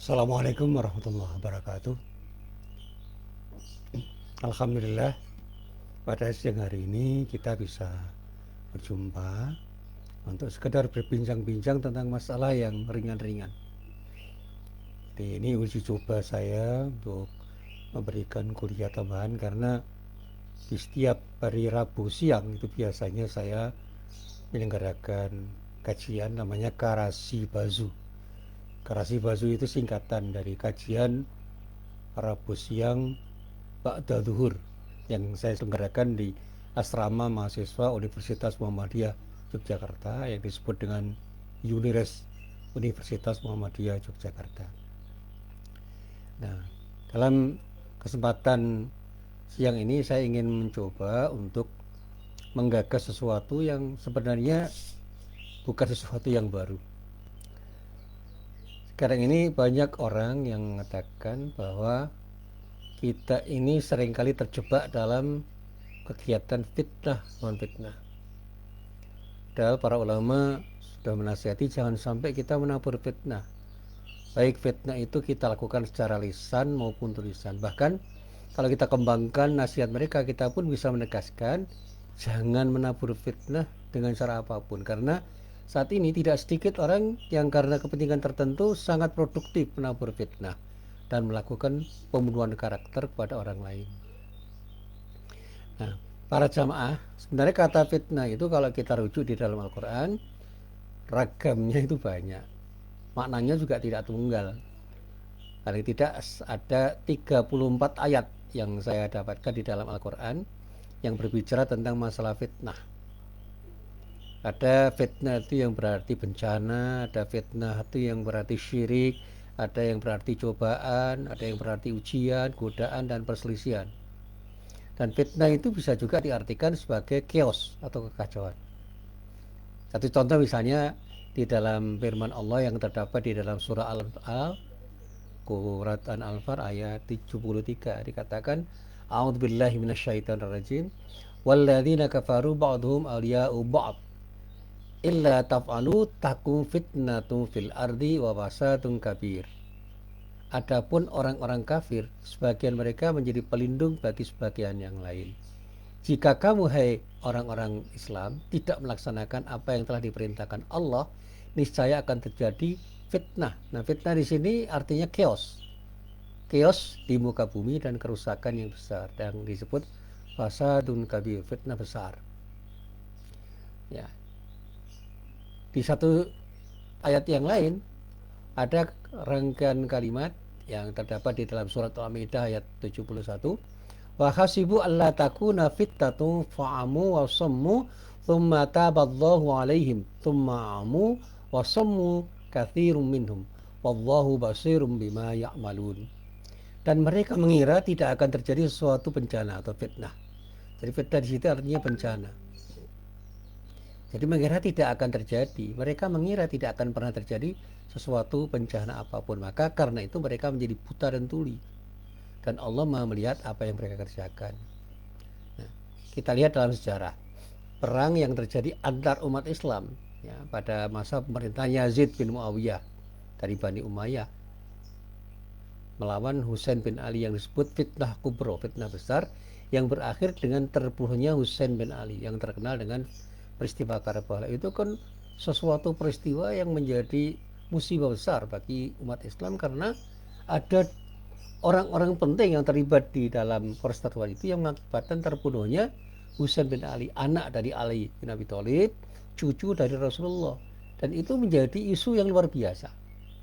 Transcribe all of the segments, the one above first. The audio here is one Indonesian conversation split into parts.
Assalamualaikum warahmatullahi wabarakatuh. Alhamdulillah, pada siang hari ini kita bisa berjumpa untuk sekedar berbincang-bincang tentang masalah yang ringan-ringan. Jadi ini uji coba saya untuk memberikan kuliah tambahan karena di setiap hari Rabu siang itu biasanya saya menyelenggarakan kajian namanya Karasi Bazu. Karasi Bazu itu singkatan dari kajian Rabu siang Ba'da Zuhur yang saya selenggarakan di asrama mahasiswa Universitas Muhammadiyah Yogyakarta yang disebut dengan Unires, Universitas Muhammadiyah Yogyakarta. Nah, dalam kesempatan siang ini saya ingin mencoba untuk menggagas sesuatu yang sebenarnya bukan sesuatu yang baru. Sekarang ini banyak orang yang mengatakan bahwa kita ini seringkali terjebak dalam kegiatan fitnah non-fitnah. Padahal para ulama sudah menasihati jangan sampai kita menabur fitnah. Baik fitnah itu kita lakukan secara lisan maupun tulisan. Bahkan kalau kita kembangkan nasihat mereka, kita pun bisa menegaskan jangan menabur fitnah dengan cara apapun. Karena saat ini tidak sedikit orang yang karena kepentingan tertentu sangat produktif menabur fitnah dan melakukan pembunuhan karakter kepada orang lain. Nah, para jamaah, sebenarnya kata fitnah itu kalau kita rujuk di dalam Al-Quran, ragamnya itu banyak. Maknanya juga tidak tunggal. Paling tidak ada 34 ayat yang saya dapatkan di dalam Al-Quran yang berbicara tentang masalah fitnah. Ada fitnah itu yang berarti bencana, ada fitnah itu yang berarti syirik, ada yang berarti cobaan, ada yang berarti ujian, godaan, dan perselisihan. Dan fitnah itu bisa juga diartikan sebagai chaos atau kekacauan. Satu contoh misalnya di dalam firman Allah yang terdapat di dalam surah Al-Anfal, Surat Al-Anfal ayat 73 dikatakan, A'udzubillahi minasyaitonirrajim, walladzina kafaru ba'dhum awliya'u ba'd illa taf'alu takum fitnatun fil ardi wa fasadun kabir. Adapun orang-orang kafir, sebagian mereka menjadi pelindung bagi sebagian yang lain. Jika kamu, hai orang-orang Islam, tidak melaksanakan apa yang telah diperintahkan Allah, niscaya akan terjadi fitnah. Nah, fitnah di sini artinya chaos. Chaos di muka bumi dan kerusakan yang besar, yang disebut fasadun kabir, fitnah besar. Ya. Di satu ayat yang lain ada rangkaian kalimat yang terdapat di dalam surat Al-Maidah ayat 71. Wa hasibu alla takuna fitnatun fa'amu wa sammu thumma taballahu alaihim thumma amu wa sammu katsirum minhum wallahu basirum bima ya'malun. Dan mereka mengira tidak akan terjadi sesuatu bencana atau fitnah. Jadi fitnah di situ artinya bencana. Jadi mengira tidak akan terjadi. Mereka mengira tidak akan pernah terjadi sesuatu bencana apapun. Maka karena itu mereka menjadi buta dan tuli. Dan Allah Maha melihat apa yang mereka kerjakan. Nah, kita lihat dalam sejarah perang yang terjadi antar umat Islam ya, pada masa pemerintahan Yazid bin Muawiyah dari Bani Umayyah melawan Husain bin Ali yang disebut fitnah kubro, fitnah besar yang berakhir dengan terbunuhnya Husain bin Ali yang terkenal dengan peristiwa Karbala. Itu kan sesuatu peristiwa yang menjadi musibah besar bagi umat Islam karena ada orang-orang penting yang terlibat di dalam peristiwa itu yang mengakibatkan terbunuhnya Husain bin Ali, anak dari Ali bin Abi Thalib, cucu dari Rasulullah. Dan itu menjadi isu yang luar biasa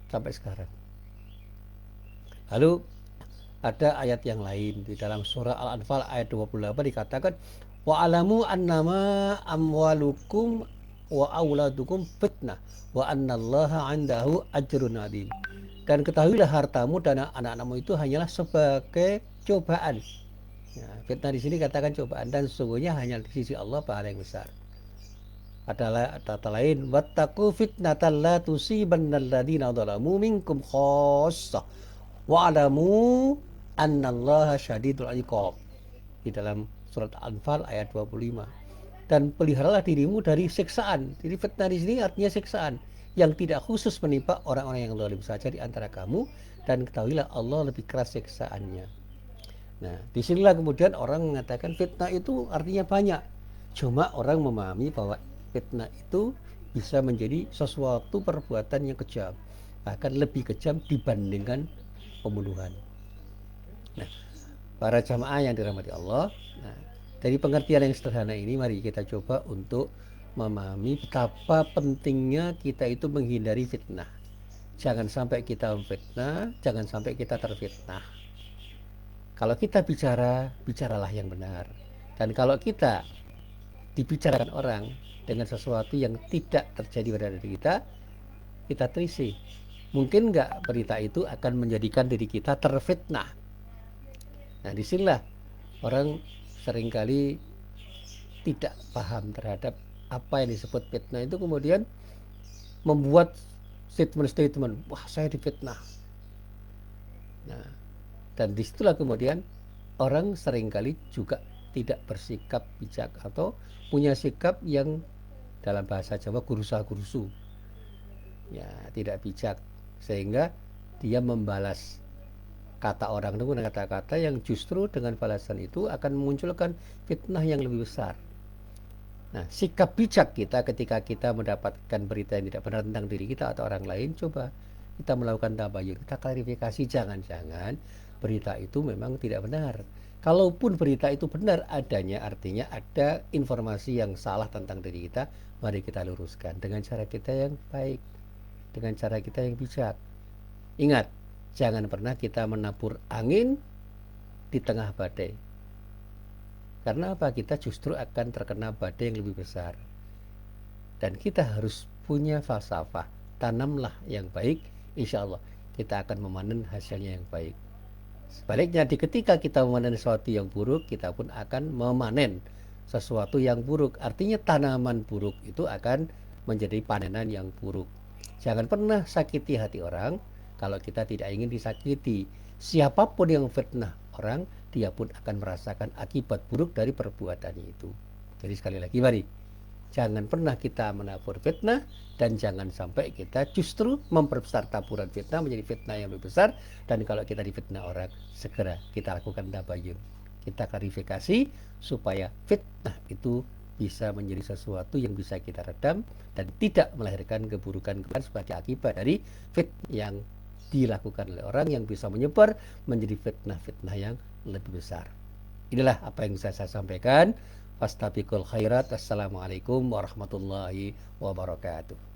sampai sekarang. Lalu ada ayat yang lain di dalam surah Al-Anfal ayat 28 dikatakan wa alamu annama amwalukum wa auladukum fitnah wa annallaha 'indahu ajrun 'adzim. Dan ketahuilah hartamu dan anak-anakmu itu hanyalah sebagai cobaan. Ya, fitnah di sini katakan cobaan dan sesungguhnya hanya di sisi Allah pahala yang besar. Adalah kata lain wattaqu fitnatan la tusibannal ladzina dzalamu minkum khassah wa'lamu annallaha syadidul iqab di dalam surat Al-Anfal ayat 25. Dan peliharalah dirimu dari siksaan. Jadi fitnah di sini artinya siksaan. yang tidak khusus menimpa orang-orang yang zalim saja di antara kamu, dan ketahuilah Allah lebih keras siksaannya. Nah, disinilah kemudian orang mengatakan fitnah itu artinya banyak. Cuma orang memahami bahwa fitnah itu bisa menjadi sesuatu perbuatan yang kejam, bahkan lebih kejam dibandingkan pembunuhan. Nah, para jamaah yang dirahmati Allah, nah, dari pengertian yang sederhana ini mari kita coba untuk memahami betapa pentingnya kita itu menghindari fitnah. Jangan sampai kita memfitnah, jangan sampai kita terfitnah. Kalau kita bicara, bicaralah yang benar. Dan kalau kita dibicarakan orang dengan sesuatu yang tidak terjadi pada diri kita terisik. Mungkin nggak berita itu akan menjadikan diri kita terfitnah. Nah, disinilah orang seringkali tidak paham terhadap apa yang disebut fitnah itu, kemudian membuat statement-statement, wah saya difitnah. Nah, dan disitulah kemudian orang seringkali juga tidak bersikap bijak atau punya sikap yang dalam bahasa Jawa gurusa-gurusu. Ya, tidak bijak, sehingga dia membalas kata orang dengan kata-kata yang justru dengan balasan itu akan memunculkan fitnah yang lebih besar. Nah, sikap bijak kita ketika kita mendapatkan berita yang tidak benar tentang diri kita atau orang lain, coba kita melakukan tabayun, kita klarifikasi, jangan-jangan berita itu memang tidak benar. Kalaupun berita itu benar adanya, artinya ada informasi yang salah tentang diri kita, mari kita luruskan dengan cara kita yang baik, dengan cara kita yang bijak. Ingat, jangan pernah kita menabur angin di tengah badai. Karena apa? Kita justru akan terkena badai yang lebih besar. Dan kita harus punya falsafah. Tanamlah yang baik, insya Allah kita akan memanen hasilnya yang baik. Sebaliknya, ketika kita memanen sesuatu yang buruk, kita pun akan memanen sesuatu yang buruk. Artinya tanaman buruk itu akan menjadi panenan yang buruk. Jangan pernah sakiti hati orang kalau kita tidak ingin disakiti. Siapapun yang fitnah orang, dia pun akan merasakan akibat buruk dari perbuatannya itu. Jadi sekali lagi, mari jangan pernah kita menabur fitnah, dan jangan sampai kita justru memperbesar taburan fitnah menjadi fitnah yang lebih besar. Dan kalau kita difitnah orang, segera kita lakukan tabayun, kita klarifikasi supaya fitnah itu bisa menjadi sesuatu yang bisa kita redam dan tidak melahirkan keburukan-keburukan sebagai akibat dari fitnah yang dilakukan oleh orang yang bisa menyebar menjadi fitnah-fitnah yang lebih besar. Inilah apa yang bisa saya sampaikan. Fastabiqul khairat. Assalamualaikum warahmatullahi wabarakatuh.